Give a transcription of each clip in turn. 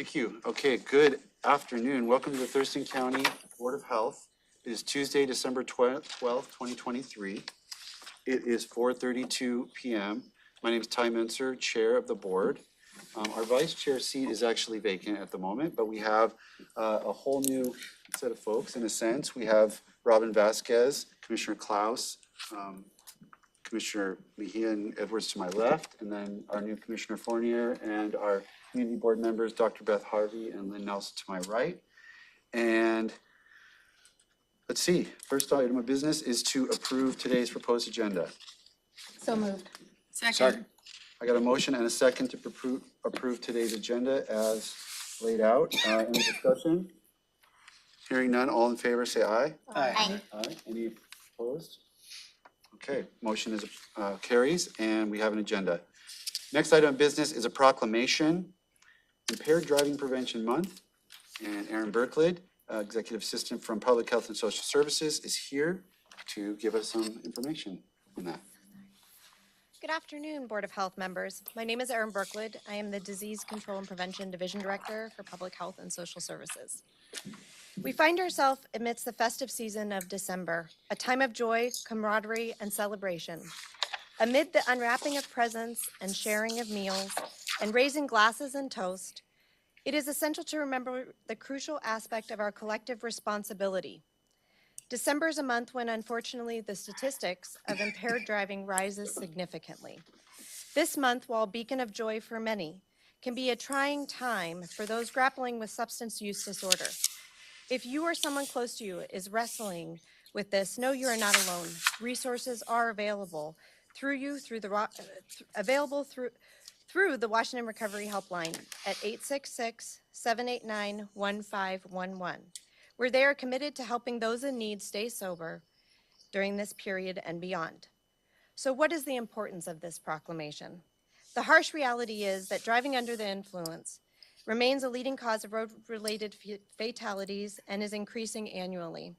Thank you. Okay, good afternoon. Welcome to the Thurston County Board of Health. It is Tuesday, December 12th, 2023. It is 4:32 p.m. My name is Ty Mincer, Chair of the Board. Our Vice Chair seat is actually vacant at the moment, but we have a whole new set of folks in a sense. We have Robin Vasquez, Commissioner Klaus, Commissioner Mejia and Edwards to my left, and then our new Commissioner Fournier and our community board members, Dr. Beth Harvey and Lynn Nelson to my right. And let's see, first item of business is to approve today's proposed agenda. So moved. Second. I got a motion and a second to approve today's agenda as laid out. Any discussion? Hearing none, all in favor say aye. Aye. Aye. Any opposed? Okay, motion is carries, and we have an agenda. Next item of business is a proclamation, Impaired Driving Prevention Month. And Aaron Berklid, Executive Assistant from Public Health and Social Services, is here to give us some information on that. Good afternoon, Board of Health members. My name is Erin Berklid. I am the Disease Control and Prevention Division Director for Public Health and Social Services. We find ourselves amidst the festive season of December, a time of joy, camaraderie, and celebration. Amid the unwrapping of presents and sharing of meals and raising glasses and toast, it is essential to remember the crucial aspect of our collective responsibility. December is a month when, unfortunately, the statistics of impaired driving rises significantly. This month, while a beacon of joy for many, can be a trying time for those grappling with substance use disorder. If you or someone close to you is wrestling with this, know you are not alone. Resources are available through the Washington Recovery Helpline at 866-789-1511. Where they are committed to helping those in need stay sober during this period and beyond. So what is the importance of this proclamation? The harsh reality is that driving under the influence remains a leading cause of road-related fatalities and is increasing annually.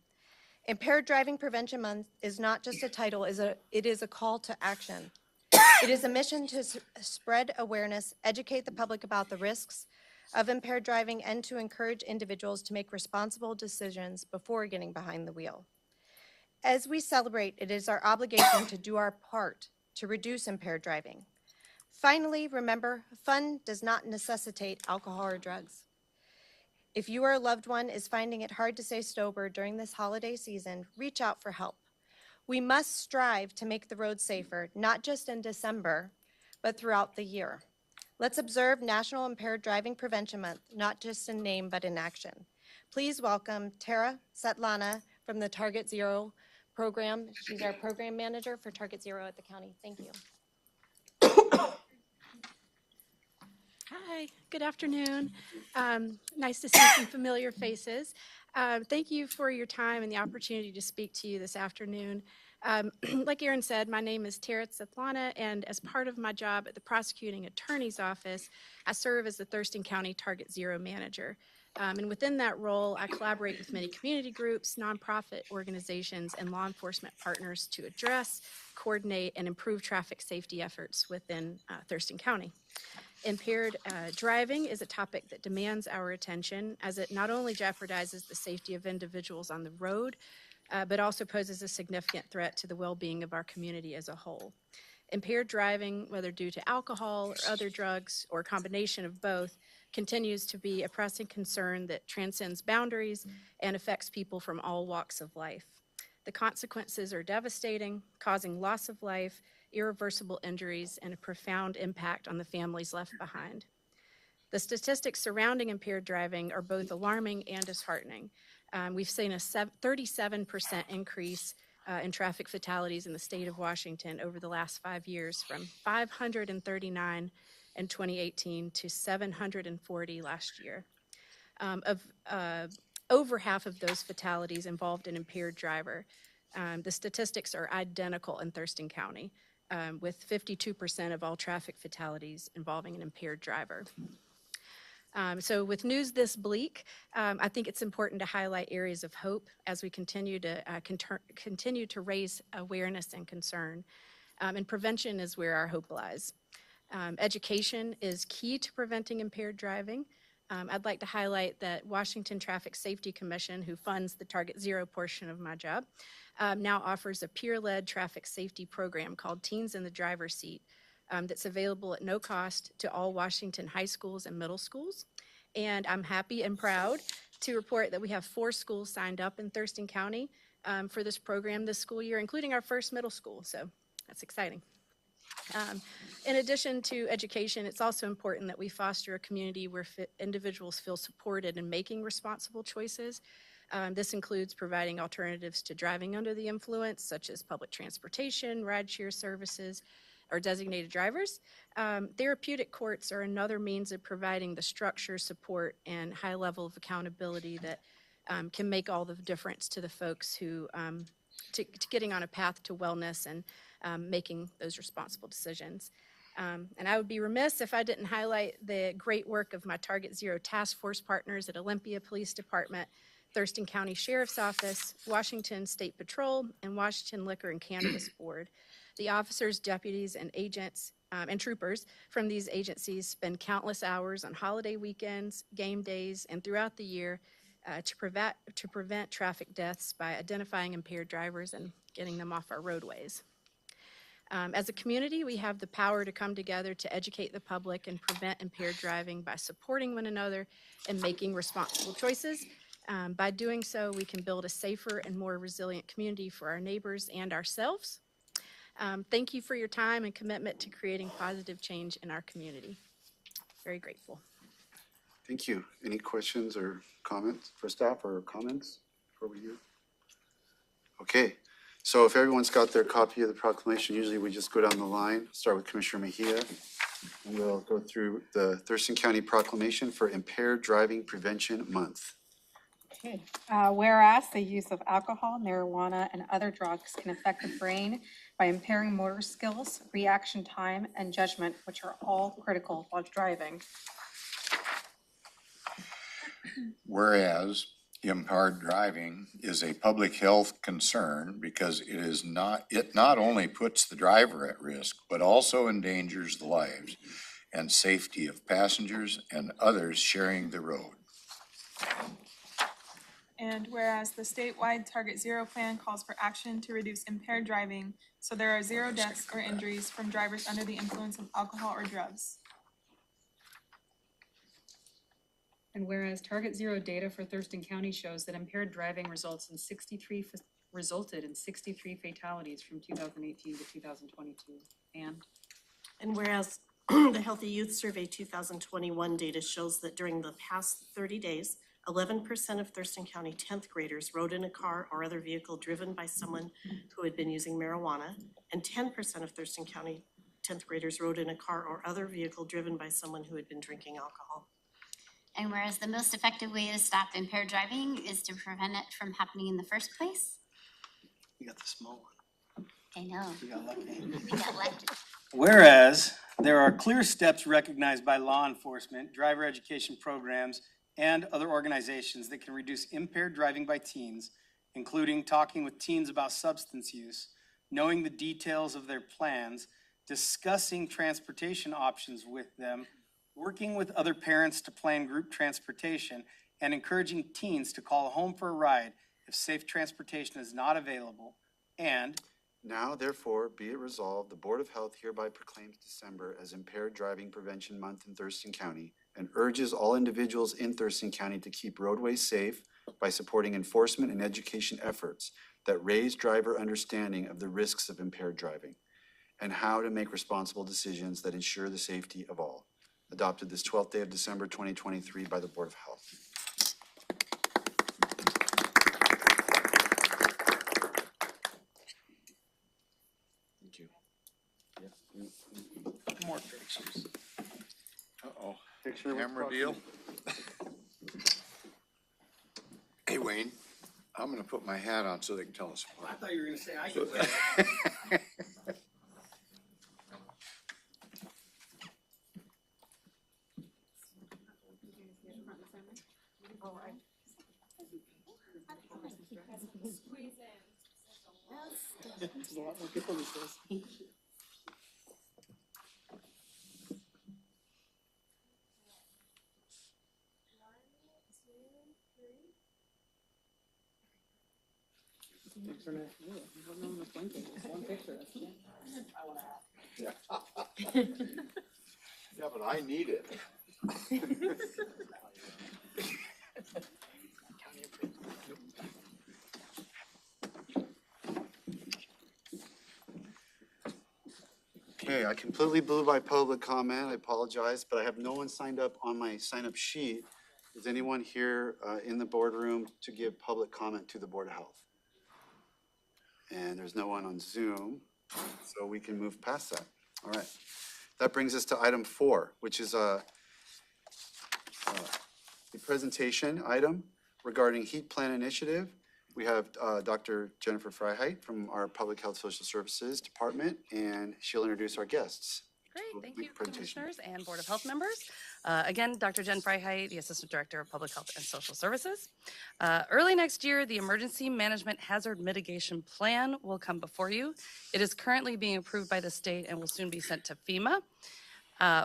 Impaired Driving Prevention Month is not just a title, it is a call to action. It is a mission to spread awareness, educate the public about the risks of impaired driving, and to encourage individuals to make responsible decisions before getting behind the wheel. As we celebrate, it is our obligation to do our part to reduce impaired driving. Finally, remember, fun does not necessitate alcohol or drugs. If you or a loved one is finding it hard to stay sober during this holiday season, reach out for help. We must strive to make the road safer, not just in December, but throughout the year. Let's observe National Impaired Driving Prevention Month, not just in name, but in action. Please welcome Tara Svetlana from the Target Zero program. She's our program manager for Target Zero at the county. Thank you. Hi, good afternoon. Nice to see some familiar faces. Thank you for your time and the opportunity to speak to you this afternoon. Like Aaron said, my name is Tara Svetlana, and as part of my job at the Prosecuting Attorney's Office, I serve as the Thurston County Target Zero Manager. And within that role, I collaborate with many community groups, nonprofit organizations, and law enforcement partners to address, coordinate, and improve traffic safety efforts within Thurston County. Impaired driving is a topic that demands our attention, as it not only jeopardizes the safety of individuals on the road, but also poses a significant threat to the well-being of our community as a whole. Impaired driving, whether due to alcohol or other drugs or a combination of both, continues to be a pressing concern that transcends boundaries and affects people from all walks of life. The consequences are devastating, causing loss of life, irreversible injuries, and a profound impact on the families left behind. The statistics surrounding impaired driving are both alarming and disheartening. We've seen a 37% increase in traffic fatalities in the state of Washington over the last 5 years, from 539 in 2018 to 740 last year. Over half of those fatalities involved an impaired driver. The statistics are identical in Thurston County, with 52% of all traffic fatalities involving an impaired driver. So with news this bleak, I think it's important to highlight areas of hope as we continue to raise awareness and concern. And prevention is where our hope lies. Education is key to preventing impaired driving. I'd like to highlight that Washington Traffic Safety Commission, who funds the Target Zero portion of my job, now offers a peer-led traffic safety program called Teens in the Driver's Seat that's available at no cost to all Washington high schools and middle schools. And I'm happy and proud to report that we have 4 schools signed up in Thurston County for this program this school year, including our first middle school, so that's exciting. In addition to education, it's also important that we foster a community where individuals feel supported in making responsible choices. This includes providing alternatives to driving under the influence, such as public transportation, rideshare services, or designated drivers. Therapeutic courts are another means of providing the structure, support, and high level of accountability that can make all the difference to the folks who, to getting on a path to wellness and making those responsible decisions. And I would be remiss if I didn't highlight the great work of my Target Zero Task Force partners at Olympia Police Department, Thurston County Sheriff's Office, Washington State Patrol, and Washington Liquor and Cannabis Board. The officers, deputies, and agents and troopers from these agencies spend countless hours on holiday weekends, game days, and throughout the year to prevent traffic deaths by identifying impaired drivers and getting them off our roadways. As a community, we have the power to come together to educate the public and prevent impaired driving by supporting one another and making responsible choices. By doing so, we can build a safer and more resilient community for our neighbors and ourselves. Thank you for your time and commitment to creating positive change in our community. Very grateful. Thank you. Any questions or comments for staff or comments before we do? Okay, so if everyone's got their copy of the proclamation, usually we just go down the line, start with Commissioner Mejia, and we'll go through the Thurston County Proclamation for Impaired Driving Prevention Month. Okay. Whereas the use of alcohol, marijuana, and other drugs can affect the brain by impairing motor skills, reaction time, and judgment, which are all critical while driving. Whereas impaired driving is a public health concern because it not only puts the driver at risk, but also endangers the lives and safety of passengers and others sharing the road. And whereas the statewide Target Zero plan calls for action to reduce impaired driving, so there are 0 deaths or injuries from drivers under the influence of alcohol or drugs. And whereas Target Zero data for Thurston County shows that impaired driving resulted in 63 fatalities from 2018 to 2022. And whereas the Healthy Youth Survey 2021 data shows that during the past 30 days, 11% of Thurston County 10th graders rode in a car or other vehicle driven by someone who had been using marijuana, and 10% of Thurston County 10th graders rode in a car or other vehicle driven by someone who had been drinking alcohol. And whereas the most effective way to stop impaired driving is to prevent it from happening in the first place. You got the small one. I know. You got lucky. We got lucky. Whereas there are clear steps recognized by law enforcement, driver education programs, and other organizations that can reduce impaired driving by teens, including talking with teens about substance use, knowing the details of their plans, discussing transportation options with them, working with other parents to plan group transportation, and encouraging teens to call home for a ride if safe transportation is not available. And now, therefore, be it resolved, the Board of Health hereby proclaims December as Impaired Driving Prevention Month in Thurston County and urges all individuals in Thurston County to keep roadways safe by supporting enforcement and education efforts that raise driver understanding of the risks of impaired driving and how to make responsible decisions that ensure the safety of all. Adopted this 12th day of December 2023 by the Board of Health. Thank you. more pictures. Uh-oh. Picture with Camera deal. Hey, Wayne, I'm gonna put my hat on so they can tell us I apart. thought you were gonna say I could wear it. There's a lot more people these days. Yeah, but I need it. Okay, I completely blew by public comment. I apologize, but I have no one signed up on my sign-up sheet. Is anyone here in the boardroom to give public comment to the Board of Health? And there's no one on Zoom, so we can move past that. All right. That brings us to item 4, which is a presentation item regarding heat plan initiative. We have Dr. Jennifer Freiheit from our Public Health Social Services Department, and she'll introduce our guests. Great, thank you, Presentation. commissioners and Board of Health members. Again, Dr. Jen Freiheit, the Assistant Director of Public Health and Social Services. Early next year, the Emergency Management Hazard Mitigation Plan will come before you. It is currently being approved by the state and will soon be sent to FEMA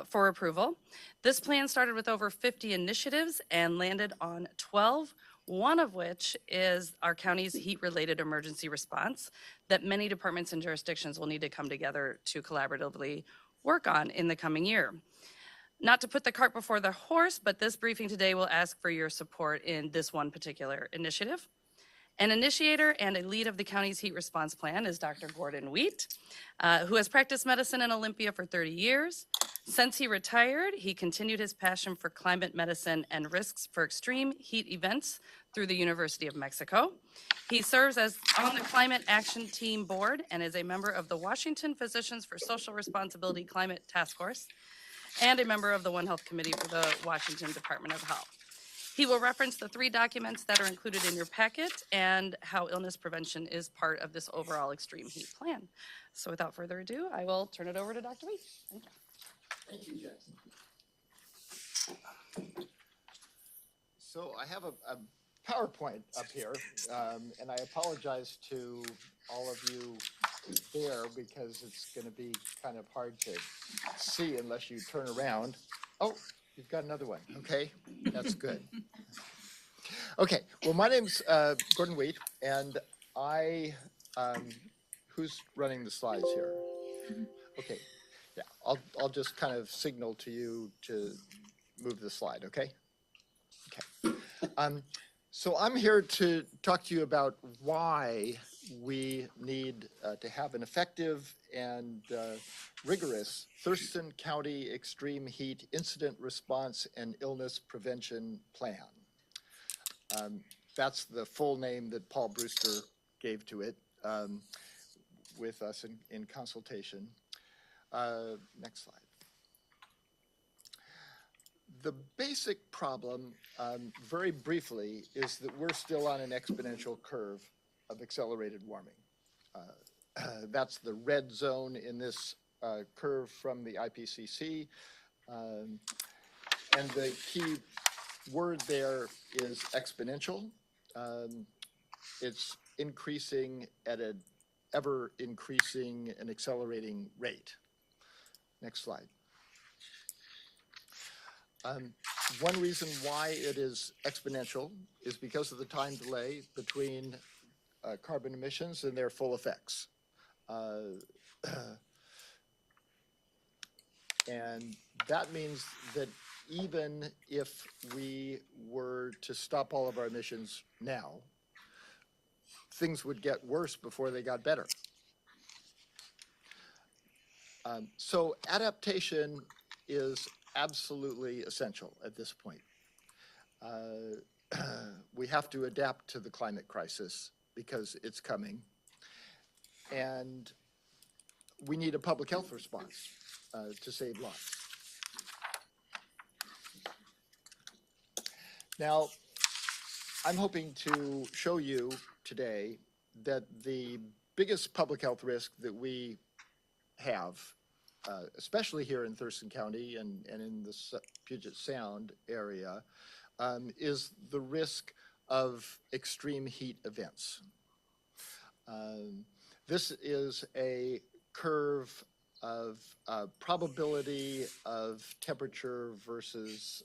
for approval. This plan started with over 50 initiatives and landed on 12, one of which is our county's heat-related emergency response that many departments and jurisdictions will need to come together to collaboratively work on in the coming year. Not to put the cart before the horse, but this briefing today will ask for your support in this one particular initiative. An initiator and a lead of the county's heat response plan is Dr. Gordon Wheat, who has practiced medicine in Olympia for 30 years. Since he retired, he continued his passion for climate medicine and risks for extreme heat events through the University of Mexico. He serves as on the Climate Action Team Board and is a member of the Washington Physicians for Social Responsibility Climate Task Force and a member of the One Health Committee for the Washington Department of Health. He will reference the 3 documents that are included in your packet and how illness prevention is part of this overall extreme heat plan. So without further ado, I will turn it over to Dr. Wheat. Thank you. Thank you, Jen. So I have a PowerPoint up here, and I apologize to all of you there because it's going to be kind of hard to see unless you turn around. Oh, you've got another one. Okay, that's good. Okay, well, my name's Gordon Wheat, and who's running the slides here? Okay. Yeah, I'll just kind of signal to you to move the slide, okay? Okay. So I'm here to talk to you about why we need to have an effective and rigorous Thurston County Extreme Heat Incident Response and Illness Prevention Plan. That's the full name that Paul Brewster gave to it with us in consultation. Next slide. The basic problem, very briefly, is that we're still on an exponential curve of accelerated warming. That's the red zone in this curve from the IPCC. And the key word there is exponential. It's increasing at an ever increasing and accelerating rate. Next slide. One reason why it is exponential is because of the time delay between carbon emissions and their full effects. And that means that even if we were to stop all of our emissions now, things would get worse before they got better. So adaptation is absolutely essential at this point. We have to adapt to the climate crisis because it's coming. And we need a public health response to save lives. Now, I'm hoping to show you today that the biggest public health risk that we have, especially here in Thurston County and in the Puget Sound area, is the risk of extreme heat events. This is a curve of probability of temperature versus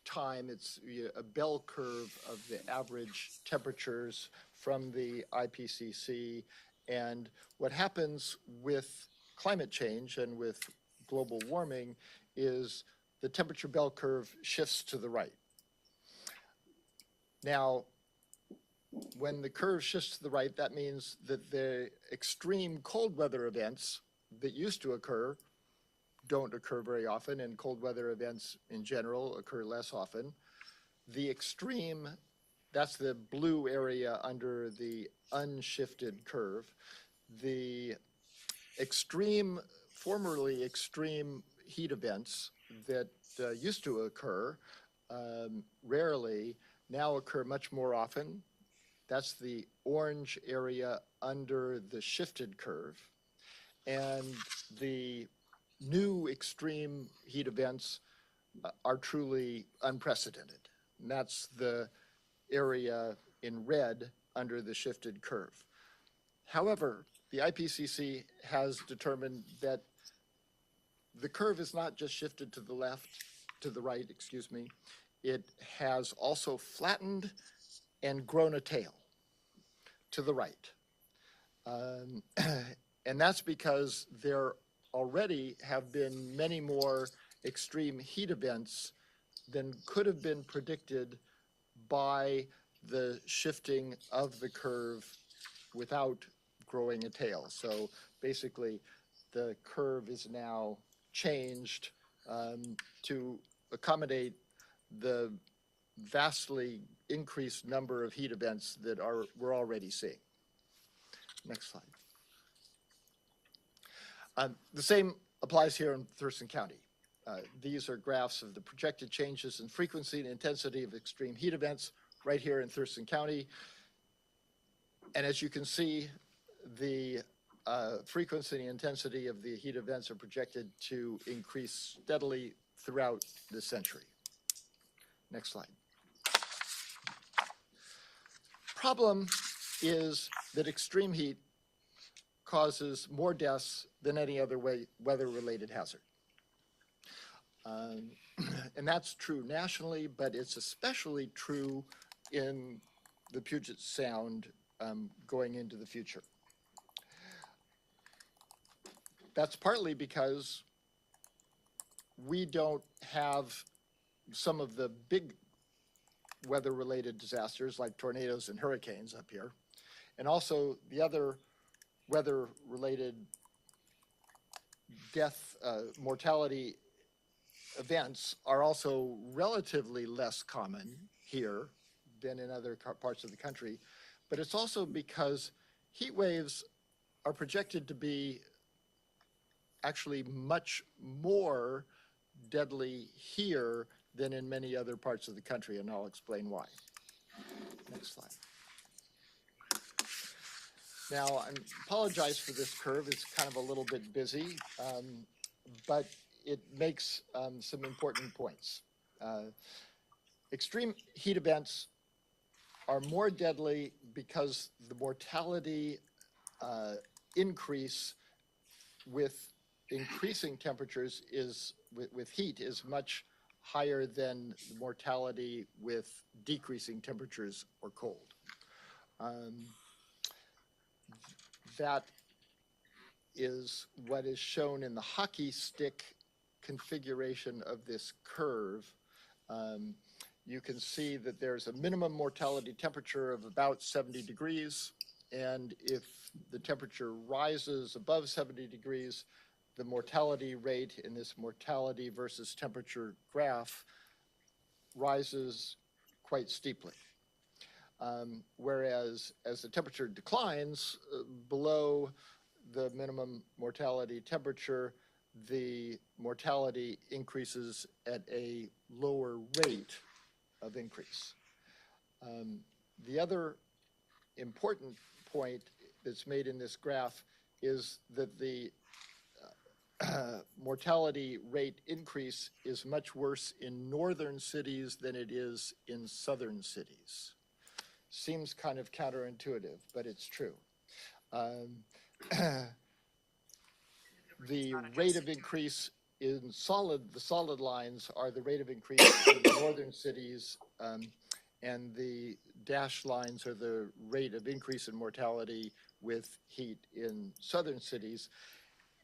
time, it's a bell curve of the average temperatures from the IPCC. And what happens with climate change and with global warming is the temperature bell curve shifts to the right. Now, when the curve shifts to the right, that means that the extreme cold weather events that used to occur don't occur very often, and cold weather events in general occur less often. The extreme, that's the blue area under the unshifted curve. The extreme, formerly extreme heat events that used to occur rarely now occur much more often. That's the orange area under the shifted curve. And the new extreme heat events are truly unprecedented. And that's the area in red under the shifted curve. However, the IPCC has determined that the curve is not just shifted to the left, to the right, excuse me. It has also flattened and grown a tail to the right. And that's because there already have been many more extreme heat events than could have been predicted by the shifting of the curve without growing a tail. So basically, the curve is now changed to accommodate the vastly increased number of heat events that we're already seeing. Next slide. The same applies here in Thurston County. These are graphs of the projected changes in frequency and intensity of extreme heat events right here in Thurston County. And as you can see, the frequency and intensity of the heat events are projected to increase steadily throughout this century. Next slide. Problem is that extreme heat causes more deaths than any other weather-related hazard. And that's true nationally, but it's especially true in the Puget Sound going into the future. That's partly because we don't have some of the big weather-related disasters like tornadoes and hurricanes up here. And also the other weather-related death, mortality events are also relatively less common here than in other parts of the country. But it's also because heat waves are projected to be actually much more deadly here than in many other parts of the country, and I'll explain why. Next slide. Now, I apologize for this curve. It's kind of a little bit busy, but it makes some important points. Extreme heat events are more deadly because the mortality increase with increasing temperatures with heat is much higher than the mortality with decreasing temperatures or cold. That is what is shown in the hockey stick configuration of this curve. You can see that there's a minimum mortality temperature of about 70 degrees, and if the temperature rises above 70 degrees, the mortality rate in this mortality versus temperature graph rises quite steeply. Whereas as the temperature declines below the minimum mortality temperature, the mortality increases at a lower rate of increase. The other important point that's made in this graph is that the mortality rate increase is much worse in northern cities than it is in southern cities. Seems kind of counterintuitive, but it's true. The rate of increase the solid lines are the rate of increase in the northern cities, and the dashed lines are the rate of increase in mortality with heat in southern cities.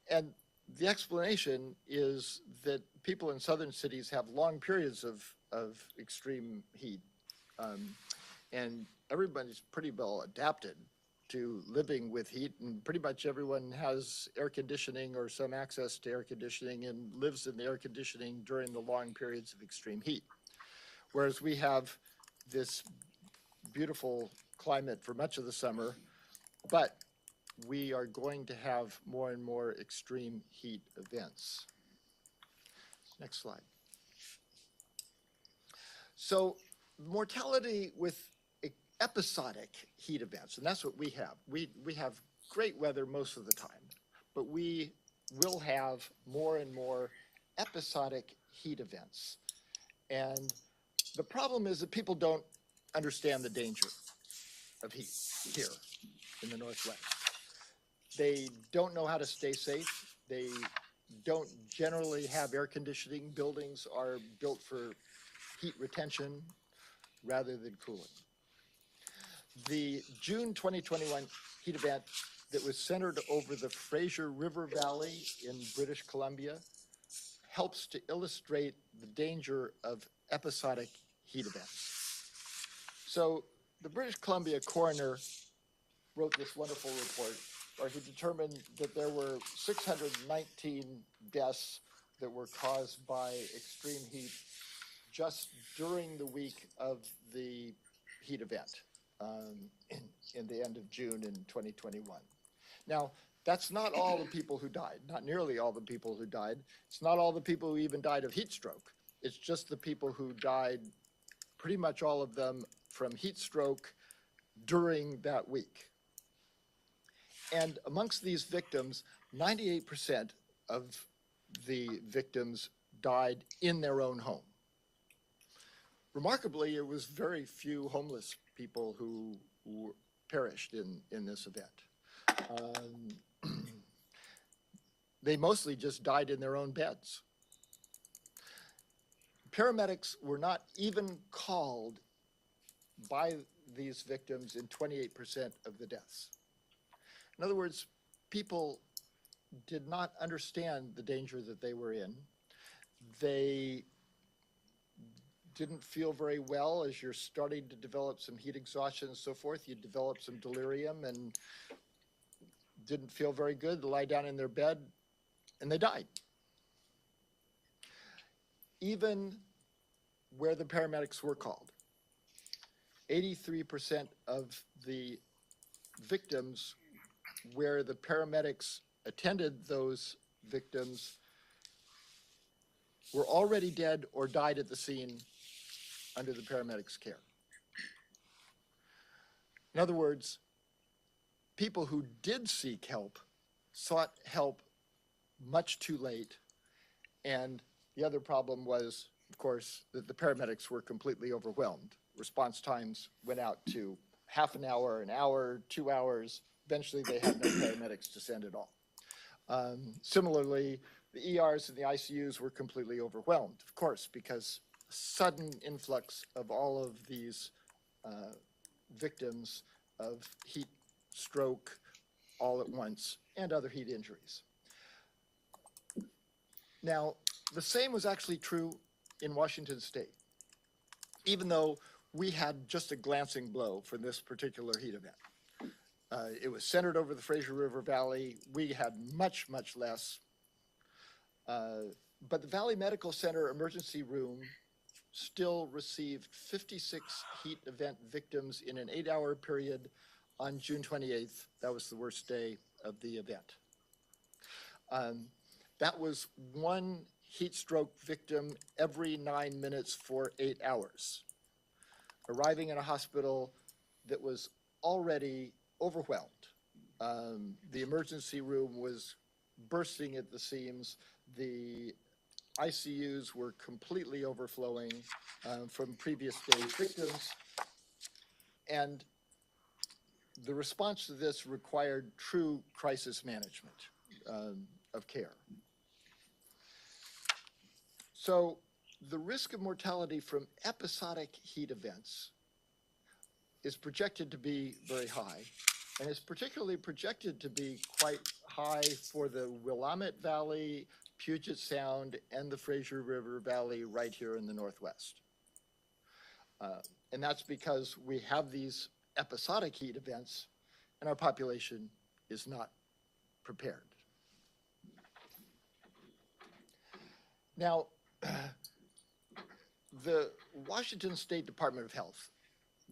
And the explanation is that people in southern cities have long periods of extreme heat. And everybody's pretty well adapted to living with heat, and pretty much everyone has air conditioning or some access to air conditioning and lives in the air conditioning during the long periods of extreme heat. Whereas we have this beautiful climate for much of the summer, but we are going to have more and more extreme heat events. Next slide. So mortality with episodic heat events, and that's what we have. We have great weather most of the time, but we will have more and more episodic heat events. And the problem is that people don't understand the danger of heat here in the Northwest. They don't know how to stay safe. They don't generally have air conditioning. Buildings are built for heat retention rather than cooling. The June 2021 heat event that was centered over the Fraser River Valley in British Columbia helps to illustrate the danger of episodic heat events. So the British Columbia coroner wrote this wonderful report where he determined that there were 619 deaths that were caused by extreme heat just during the week of the heat event in the end of June in 2021. Now, that's not all the people who died, not nearly all the people who died. It's not all the people who even died of heat stroke. It's just the people who died, pretty much all of them, from heat stroke during that week. And amongst these victims, 98% of the victims died in their own home. Remarkably, it was very few homeless people who perished in this event. They mostly just died in their own beds. Paramedics were not even called by these victims in 28% of the deaths. In other words, people did not understand the danger that they were in. They didn't feel very well. As you're starting to develop some heat exhaustion and so forth, you develop some delirium and didn't feel very good. They lie down in their bed and they died. Even where the paramedics were called, 83% of the victims where the paramedics attended those victims were already dead or died at the scene under the paramedics' care. In other words, people who did seek help sought help much too late. And the other problem was, of course, that the paramedics were completely overwhelmed. Response times went out to half an hour, 2 hours. Eventually, they had no paramedics to send at all. Similarly, the ERs and the ICUs were completely overwhelmed, of course, because sudden influx of all of these victims of heat stroke all at once and other heat injuries. Now, the same was actually true in Washington State, even though we had just a glancing blow for this particular heat event. It was centered over the Fraser River Valley. We had much, much less. But the Valley Medical Center emergency room still received 56 heat event victims in an 8-hour period on June 28th. That was the worst day of the event. That was one heat stroke victim every 9 minutes for 8 hours, arriving in a hospital that was already overwhelmed. The emergency room was bursting at the seams. The ICUs were completely overflowing from previous day victims. And the response to this required true crisis management of care. So the risk of mortality from episodic heat events is projected to be very high, and is particularly projected to be quite high for the Willamette Valley, Puget Sound, and the Fraser River Valley right here in the Northwest. And that's because we have these episodic heat events and our population is not prepared. Now, the Washington State Department of Health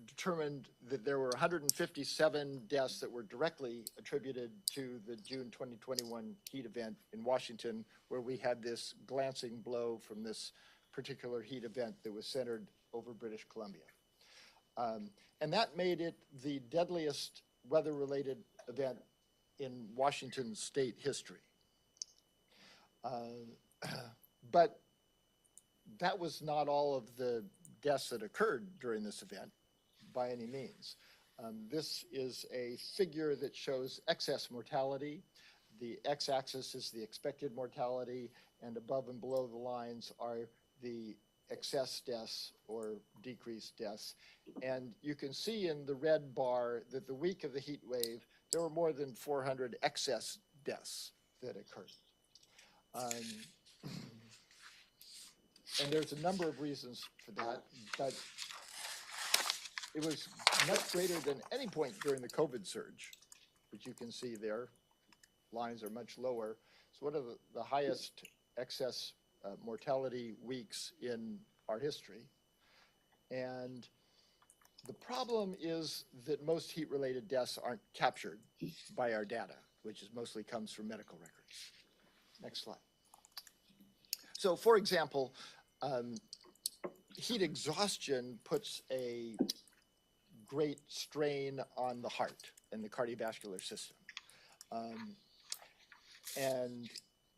determined that there were 157 deaths that were directly attributed to the June 2021 heat event in Washington, where we had this glancing blow from this particular heat event that was centered over British Columbia. And that made it the deadliest weather-related event in Washington state history. But that was not all of the deaths that occurred during this event by any means. This is a figure that shows excess mortality. The x-axis is the expected mortality, and above and below the lines are the excess deaths or decreased deaths. And you can see in the red bar that the week of the heat wave, there were more than 400 excess deaths that occurred. And there's a number of reasons for that, but it was much greater than any point during the COVID surge, which you can see there. Lines are much lower. It's one of the highest excess mortality weeks in our history. And the problem is that most heat-related deaths aren't captured by our data, which is mostly comes from medical records. Next slide. So, for example, heat exhaustion puts a great strain on the heart and the cardiovascular system. And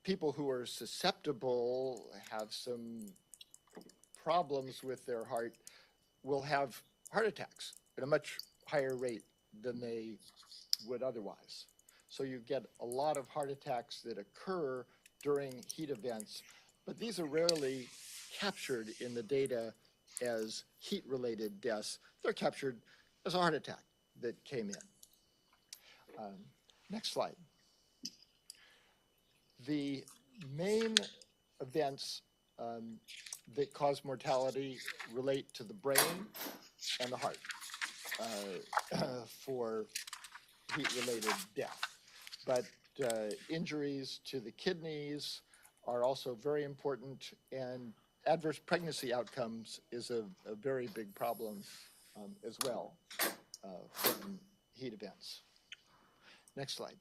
people who are susceptible, have some problems with their heart, will have heart attacks at a much higher rate than they would otherwise. So you get a lot of heart attacks that occur during heat events, but these are rarely captured in the data as heat-related deaths. They're captured as a heart attack that came in. Next slide. The main events that cause mortality relate to the brain and the heart for heat-related death. But injuries to the kidneys are also very important, and adverse pregnancy outcomes is a very big problem as well from heat events. Next slide.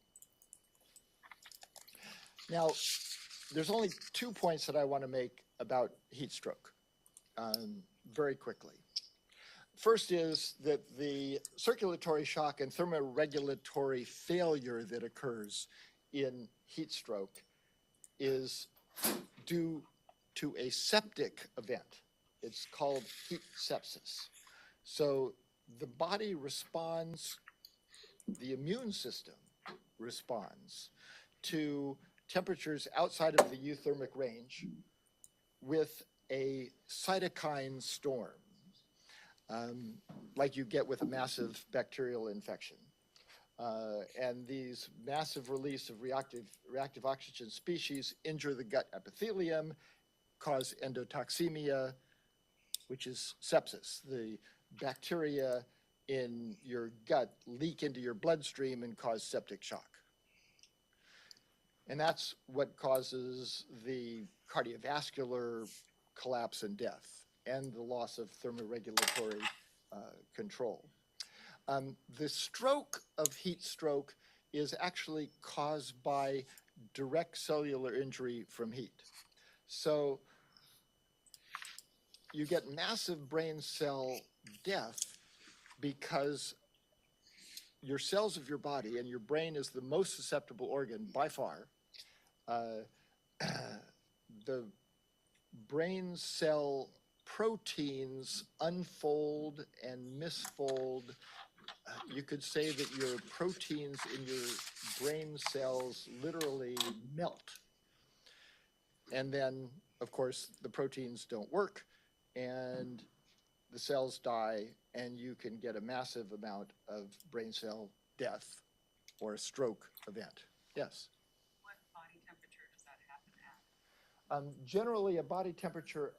Now, there's only 2 points that I want to make about heat stroke very quickly. First is that the circulatory shock and thermoregulatory failure that occurs in heat stroke is due to a septic event. It's called heat sepsis. So the body responds, the immune system responds to temperatures outside of the euthermic range with a cytokine storm, like you get with a massive bacterial infection. And these massive release of reactive oxygen species injure the gut epithelium, cause endotoxemia, which is sepsis. The bacteria in your gut leak into your bloodstream and cause septic shock. And that's what causes the cardiovascular collapse and death and the loss of thermoregulatory control. The stroke of heat stroke is actually caused by direct cellular injury from heat. So you get massive brain cell death because your cells of your body, and your brain is the most susceptible organ by far, the brain cell proteins unfold and misfold. You could say that your proteins in your brain cells literally melt. And then of course, the proteins don't work and the cells die, and you can get a massive amount of brain cell death or a stroke event. Yes? What body temperature does that happen at? Generally, a body temperature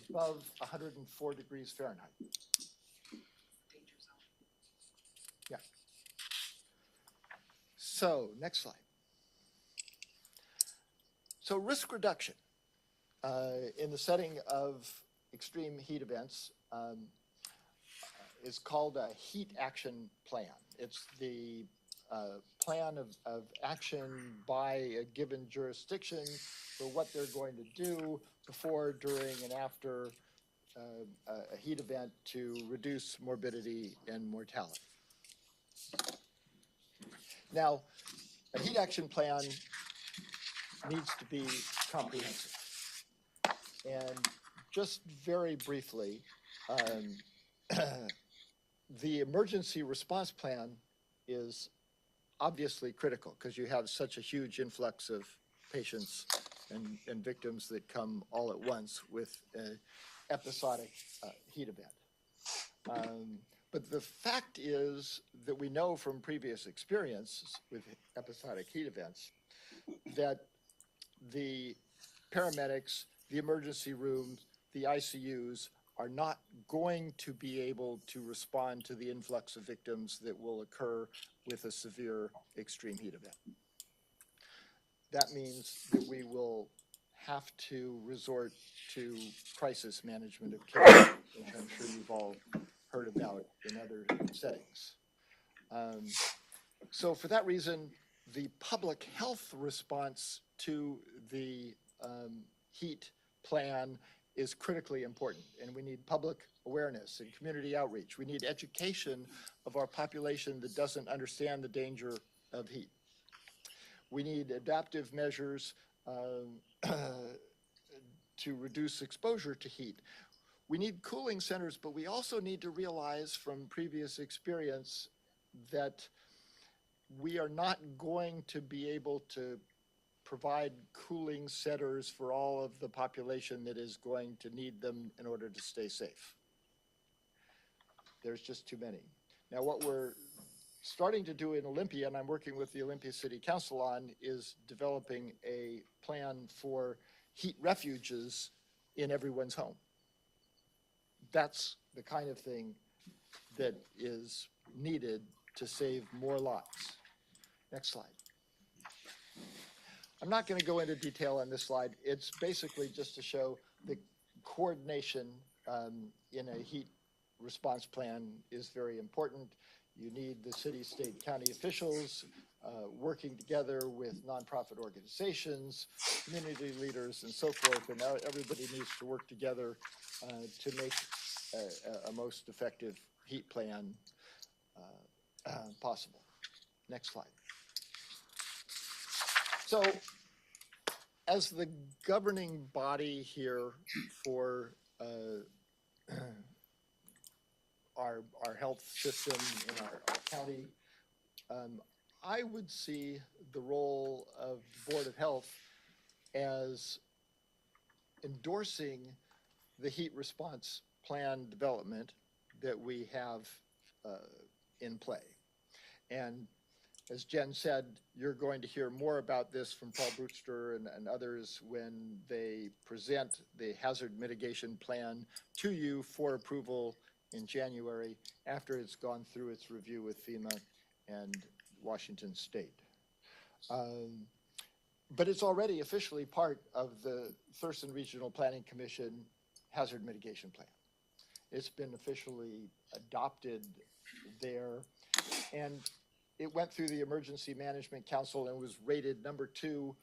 above 104 degrees Fahrenheit. Danger zone. Yeah. So, next slide. So, risk reduction in the setting of extreme heat events is called a heat action plan. It's the plan of action by a given jurisdiction for what they're going to do before, during, and after a heat event to reduce morbidity and mortality. Now, a heat action plan needs to be comprehensive. And just very briefly, the emergency response plan is obviously critical because you have such a huge influx of patients and victims that come all at once with an episodic heat event. But the fact is that we know from previous experience with episodic heat events that the paramedics, the emergency rooms, the ICUs are not going to be able to respond to the influx of victims that will occur with a severe extreme heat event. That means that we will have to resort to crisis management of care, which I'm sure you've all heard about in other settings. So for that reason, the public health response to the heat plan is critically important, and we need public awareness and community outreach. We need education of our population that doesn't understand the danger of heat. We need adaptive measures to reduce exposure to heat. We need cooling centers, but we also need to realize from previous experience that we are not going to be able to provide cooling centers for all of the population that is going to need them in order to stay safe. There's just too many. Now, what we're starting to do in Olympia, and I'm working with the Olympia City Council on, is developing a plan for heat refuges in everyone's home. That's the kind of thing that is needed to save more lives. Next slide. I'm not going to go into detail on this slide. It's basically just to show the coordination in a heat response plan is very important. You need the city, state, county officials working together with nonprofit organizations, community leaders, and so forth. And everybody needs to work together to make a most effective heat plan possible. Next slide. So, as the governing body here for our health system in our county, I would see the role of the Board of Health as endorsing the heat response plan development that we have in play. And as Jen said, you're going to hear more about this from Paul Brewster and others when they present the hazard mitigation plan to you for approval in January after it's gone through its review with FEMA and Washington State. But it's already officially part of the Thurston Regional Planning Commission hazard mitigation plan. It's been officially adopted there, and it went through the Emergency Management Council and was rated number 2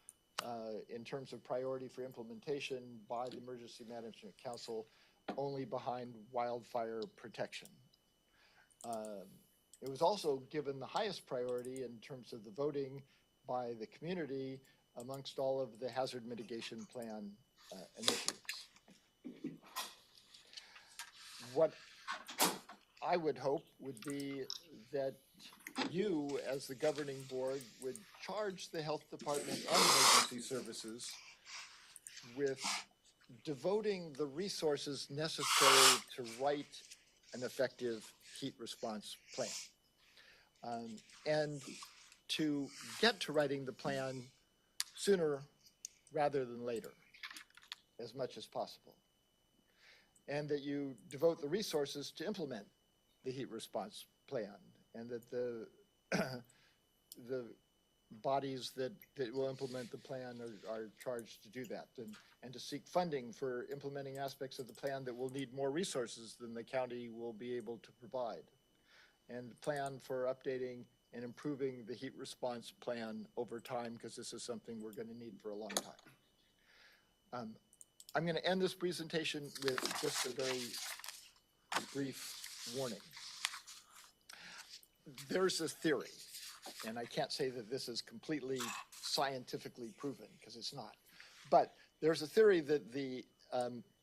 in terms of priority for implementation by the Emergency Management Council, only behind wildfire protection. It was also given the highest priority in terms of the voting by the community amongst all of the hazard mitigation plan initiatives. What I would hope would be that you, as the governing board, would charge the health department and emergency services with devoting the resources necessary to write an effective heat response plan. And to get to writing the plan sooner rather than later, as much as possible. And that you devote the resources to implement the heat response plan, and that the bodies that will implement the plan are charged to do that, and to seek funding for implementing aspects of the plan that will need more resources than the county will be able to provide, and plan for updating and improving the heat response plan over time, because this is something we're going to need for a long time. I'm going to end this presentation with just a very brief warning. There's a theory, and I can't say that this is completely scientifically proven, because it's not, but there's a theory that the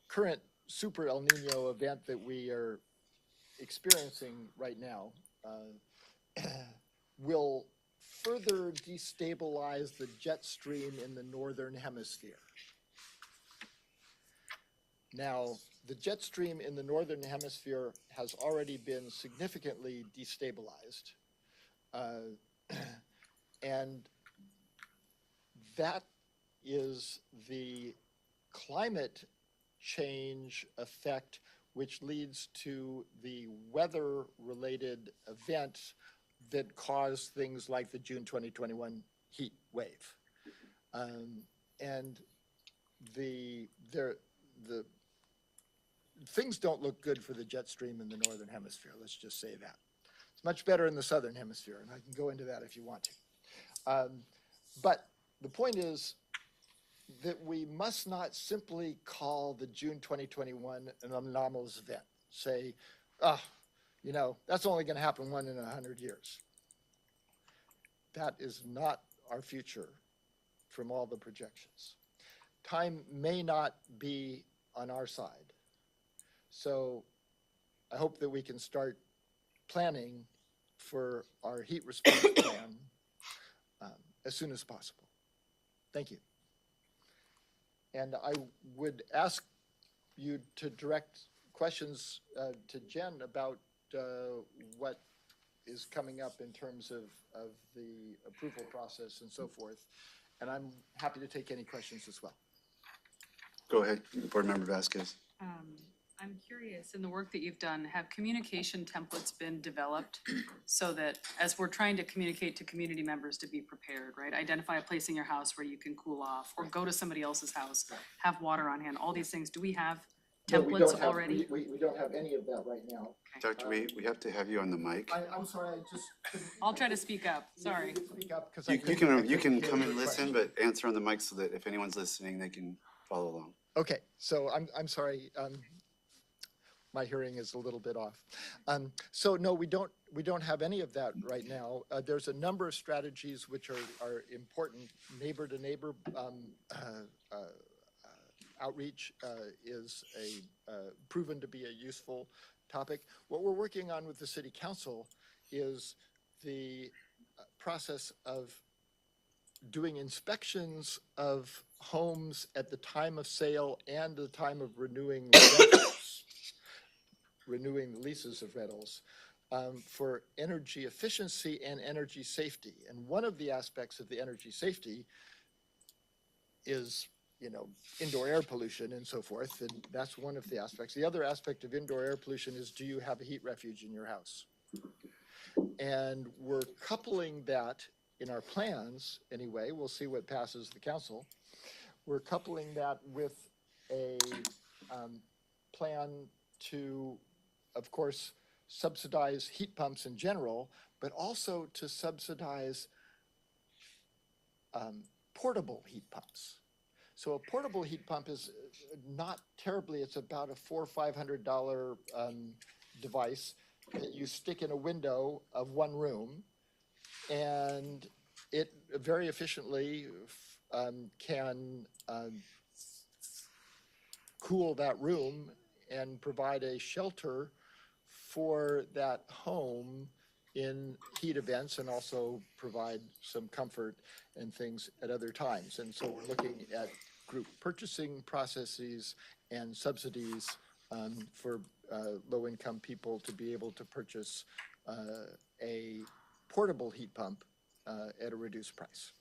current super El Nino event that we are experiencing right now will further destabilize the jet stream in the northern hemisphere. Now, the jet stream in the northern hemisphere has already been significantly destabilized. And that is the climate change effect, which leads to the weather-related events that cause things like the June 2021 heat wave. And the things don't look good for the jet stream in the northern hemisphere, let's just say that. It's much better in the southern hemisphere, and I can go into that if you want to. But the point is that we must not simply call the June 2021 an anomalous event. Say, you know, that's only going to happen 1 in 100 years. That is not our future from all the projections. Time may not be on our side. So I hope that we can start planning for our heat response plan as soon as possible. Thank you. And I would ask you to direct questions to Jen about what is coming up in terms of the approval process and so forth. And I'm happy to take any questions as well. Go ahead, Board Member Vasquez. I'm curious, in the work that you've done, have communication templates been developed so that as we're trying to communicate to community members to be prepared, right? Identify a place in your house where you can cool off, or go to somebody else's house, have water on hand, all these things. Do we have templates already? We don't have any of that right now. Doctor, we have to have you on the mic. I'm sorry, I just. I'll try to speak up, sorry. Speak up, 'cause You can come and listen, but answer on the mic so that if anyone's listening, they can follow along. Okay, so I'm sorry. My hearing is a little bit off. So no, we don't have any of that right now. There's a number of strategies which are important. Neighbor to neighbor outreach is proven to be a useful topic. What we're working on with the City Council is the process of doing inspections of homes at the time of sale and the time of renewing rentals, renewing the leases of rentals, for energy efficiency and energy safety. And one of the aspects of the energy safety is, you know, indoor air pollution and so forth, and that's one of the aspects. The other aspect of indoor air pollution is, do you have a heat refuge in your house? And we're coupling that in our plans anyway. We'll see what passes the council. We're coupling that with a plan to, of course, subsidize heat pumps in general, but also to subsidize portable heat pumps. So a portable heat pump is not terribly, it's about a $400 or $500 device that you stick in a window of one room, and it very efficiently can cool that room and provide a shelter for that home in heat events, and also provide some comfort and things at other times. And so we're looking at group purchasing processes and subsidies for low-income people to be able to purchase a portable heat pump at a reduced price.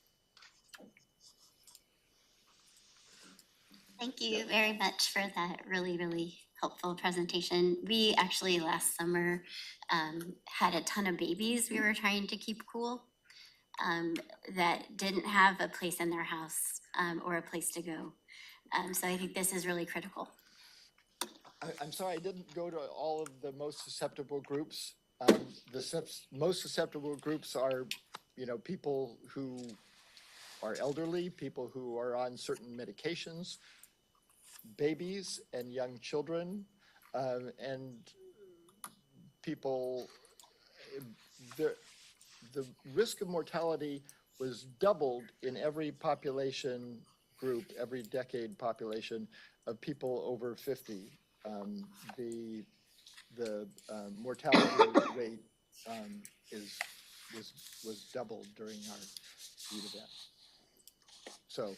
Thank you very much for that really, really helpful presentation. We actually last summer had a ton of babies we were trying to keep cool that didn't have a place in their house or a place to go. So I think this is really critical. I'm sorry, I didn't go to all of the most susceptible groups. Most susceptible groups are, people who are elderly, people who are on certain medications, babies and young children, and people, the risk of mortality was doubled in every population group, every decade population of people over 50. The mortality rate was doubled during our heat event. So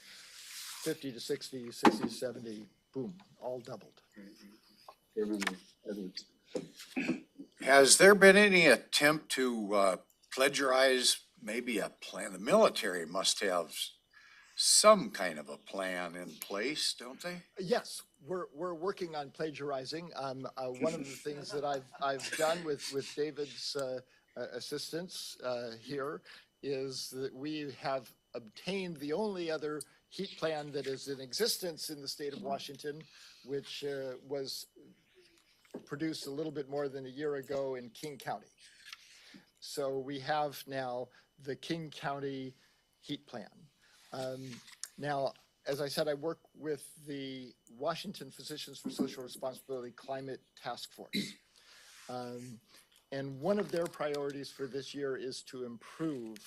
50 to 60, 60 to 70, boom, all doubled. Has there been any attempt to plagiarize maybe a plan? The military must have some kind of a plan in place, don't they? Yes, we're working on plagiarizing. One of the things that I've done with David's assistance here is that we have obtained the only other heat plan that is in existence in the state of Washington, which was produced a little bit more than a year ago in King County. So we have now the King County heat plan. Now, as I said, I work with the Washington Physicians for Social Responsibility Climate Task Force. And one of their priorities for this year is to improve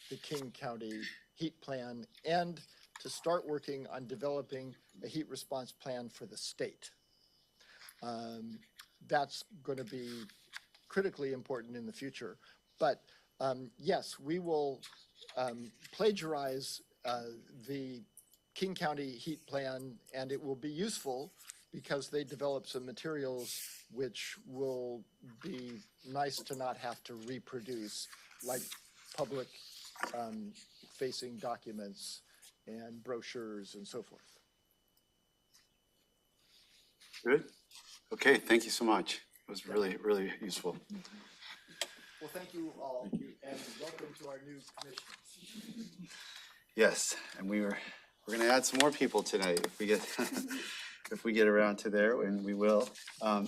the King County heat plan and to start working on developing a heat response plan for the state. That's going to be critically important in the future. But yes, we will plagiarize the King County heat plan, and it will be useful because they develop some materials which will be nice to not have to reproduce, like public facing documents and brochures and so forth. Good. Okay, thank you so much. It was really, really useful. Well, thank you all, and welcome to our new commissioners. Yes, and we're going to add some more people tonight if we get if we get around to there, and we will.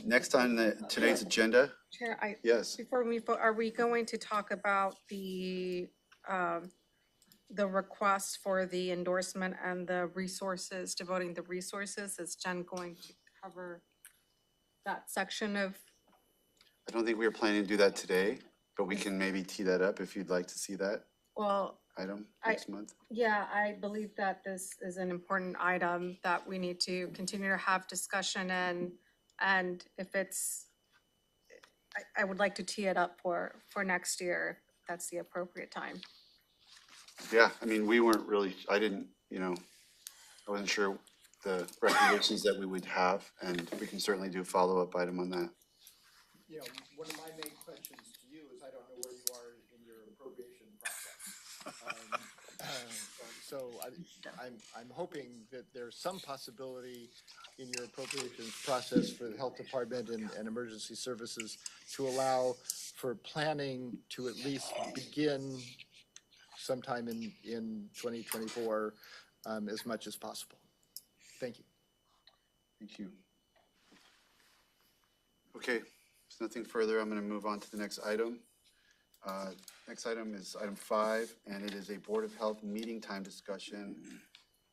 Next on today's agenda. Chair, Yes. before we vote, are we going to talk about the request for the endorsement and the resources, devoting the resources? Is Jen going to cover that section of? I don't think we were planning to do that today, but we can maybe tee that up if you'd like to see that Well, item next month. yeah, I believe that this is an important item that we need to continue to have discussion and if it's, I would like to tee it up for next year. If that's the appropriate time. Yeah, I mean, we weren't really, I didn't, I wasn't sure the recommendations that we would have, and we can certainly do a follow-up item on that. One of my main questions to you is I don't know where you are in your appropriation process. So I'm hoping that there's some possibility in your appropriations process for the health department and emergency services to allow for planning to at least begin sometime in 2024 as much as possible. Thank you. Thank you. Okay, there's nothing further. I'm going to move on to the next item. Next item is item 5, and it is a Board of Health meeting time discussion.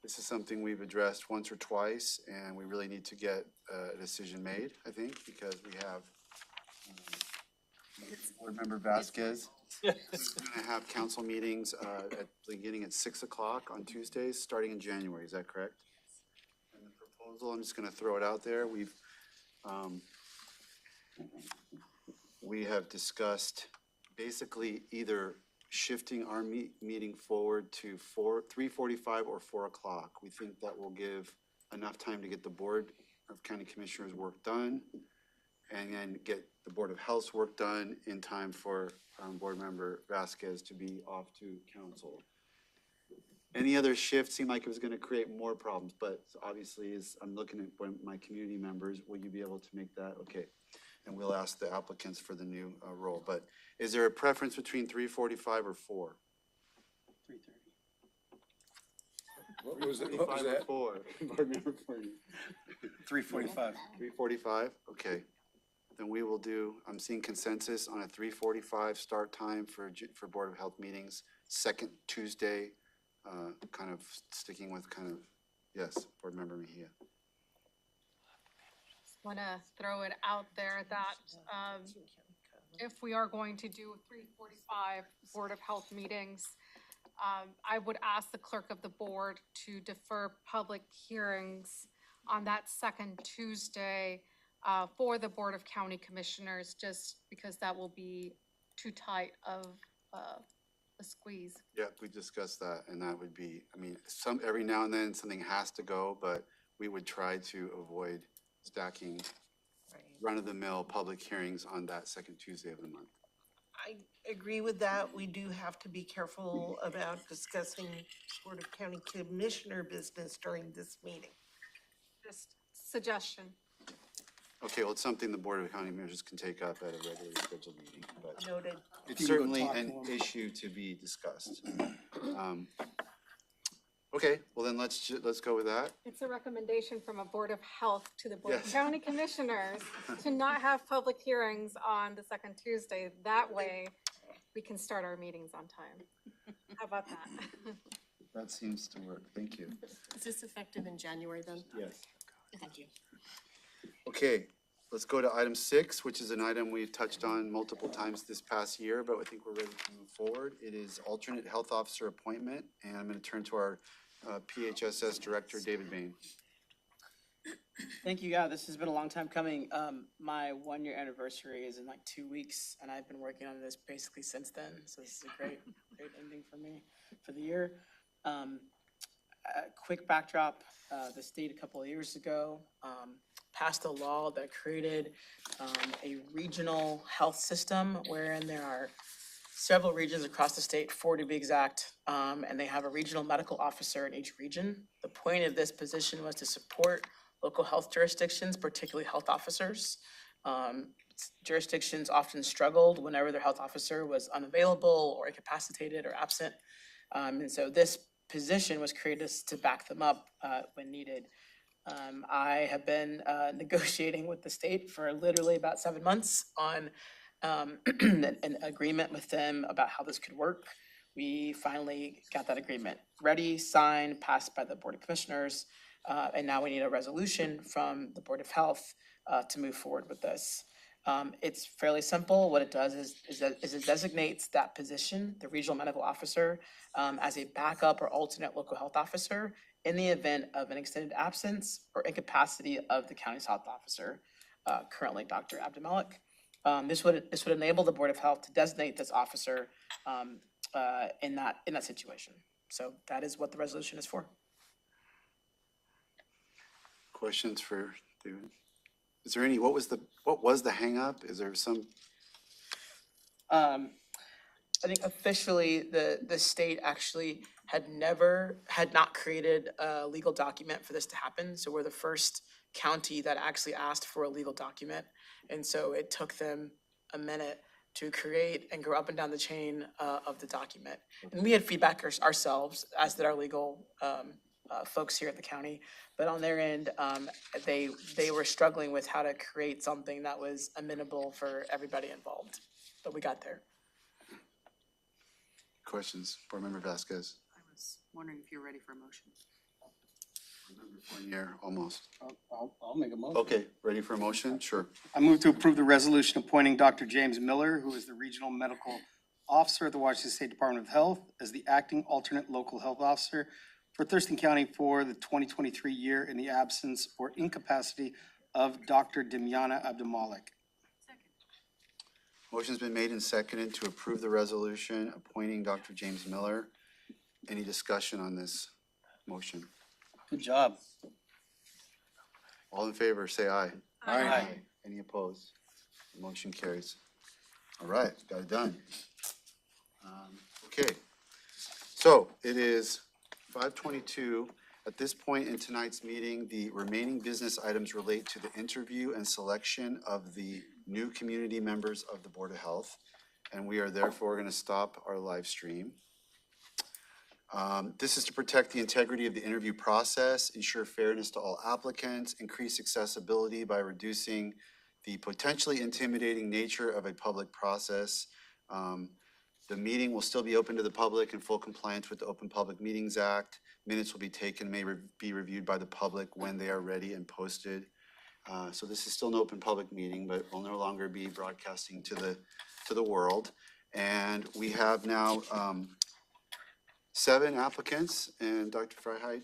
This is something we've addressed once or twice, and we really need to get a decision made, I think, because we have Board Member Vasquez. We're going to have council meetings beginning at 6 o'clock on Tuesdays, starting in January. Is that correct? And the proposal, I'm just going to throw it out there. We have discussed basically either shifting our meeting forward to 3:45 or 4 o'clock. We think that will give enough time to get the Board of County Commissioners work done and then get the Board of Health's work done in time for Board Member Vasquez to be off to council. Any other shift seemed like it was gonna create more problems, but obviously as I'm looking at my community members, will you be able to make that? Okay. And we'll ask the applicants for the new role, but is there a preference between 3:45 or 4? 3:30. What was it? 3:45 or 4? Board Member Forney. 3:45. 3:45, okay. Then we will do, I'm seeing consensus on a 3:45 start time for Board of Health meetings, second Tuesday, kind of sticking with yes, Board Member Mejia. Want to throw it out there that if we are going to do 3:45 Board of Health meetings, I would ask the clerk of the board to defer public hearings on that second Tuesday for the Board of County Commissioners, just because that will be too tight of a squeeze. Yeah, we discussed that, and that would be, I mean, every now and then something has to go, but we would try to avoid stacking run-of-the-mill public hearings on that second Tuesday of the month. I agree with that. We do have to be careful about discussing Board of County Commissioner business during this meeting. Just suggestion. Okay, well, it's something the Board of County Commissioners can take up at a regularly scheduled meeting, but Noted. it's certainly an issue to be discussed. Okay, well then let's go with that. It's a recommendation from a Board of Health to the Board of Yes. County Commissioners to not have public hearings on the second Tuesday. That way, we can start our meetings on time. How about that? That seems to work, thank you. Is this effective in January then? Yes. Thank you. Okay, let's go to item 6, which is an item we've touched on multiple times this past year, but I think we're ready to move forward. It is alternate health officer appointment, and I'm gonna turn to our PHSS Director, David Bain. Thank you. Yeah, this has been a long time coming. My 1-year anniversary is in like 2 weeks, and I've been working on this basically since then. So this is a great ending for me for the year. A quick backdrop, the state a couple of years ago passed a law that created a regional health system wherein there are several regions across the state, 4 to be exact, and they have a regional medical officer in each region. The point of this position was to support local health jurisdictions, particularly health officers. Jurisdictions often struggled whenever their health officer was unavailable or incapacitated or absent. And so this position was created to back them up when needed. I have been negotiating with the state for literally about 7 months on an agreement with them about how this could work. We finally got that agreement ready, signed, passed by the Board of Commissioners, and now we need a resolution from the Board of Health to move forward with this. It's fairly simple. What it does is it designates that position, the regional medical officer, as a backup or alternate local health officer in the event of an extended absence or incapacity of the county's health officer, currently Dr. Abdelmalek. This would enable the Board of Health to designate this officer in that situation. So that is what the resolution is for. Questions for David? Is there any, what was the hang up? Is there some? I think officially the state actually had not created a legal document for this to happen. So we're the first county that actually asked for a legal document. And so it took them a minute to create and go up and down the chain of the document. And we had feedback ourselves, as did our legal folks here at the county. But on their end, they were struggling with how to create something that was amenable for everybody involved. But we got there. Questions? Board Member Vasquez? I was wondering if you're ready for a motion. Board Member Fournier, almost. I'll make a motion. Okay, ready for a motion? Sure. I move to approve the resolution appointing Dr. James Miller, who is the Regional Medical Officer at the Washington State Department of Health, as the acting alternate local health officer for Thurston County for the 2023 year in the absence or incapacity of Dr. Dimiana Abdelmalek. Motion's been made and seconded to approve the resolution appointing Dr. James Miller. Any discussion on this motion? Good job. All in favor, say aye. Aye. Any opposed? The motion carries. All right, got it done. Okay, so it is 5:22. At this point in tonight's meeting, the remaining business items relate to the interview and selection of the new community members of the Board of Health, and we are therefore going to stop our live stream. This is to protect the integrity of the interview process, ensure fairness to all applicants, increase accessibility by reducing the potentially intimidating nature of a public process. The meeting will still be open to the public in full compliance with the Open Public Meetings Act. Minutes will be taken, may be reviewed by the public when they are ready and posted. So this is still an open public meeting, but will no longer be broadcasting to the world. And we have now 7 applicants, and Dr. Freiheit,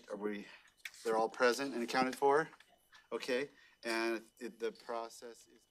they're all present and accounted for? Okay, and the process is.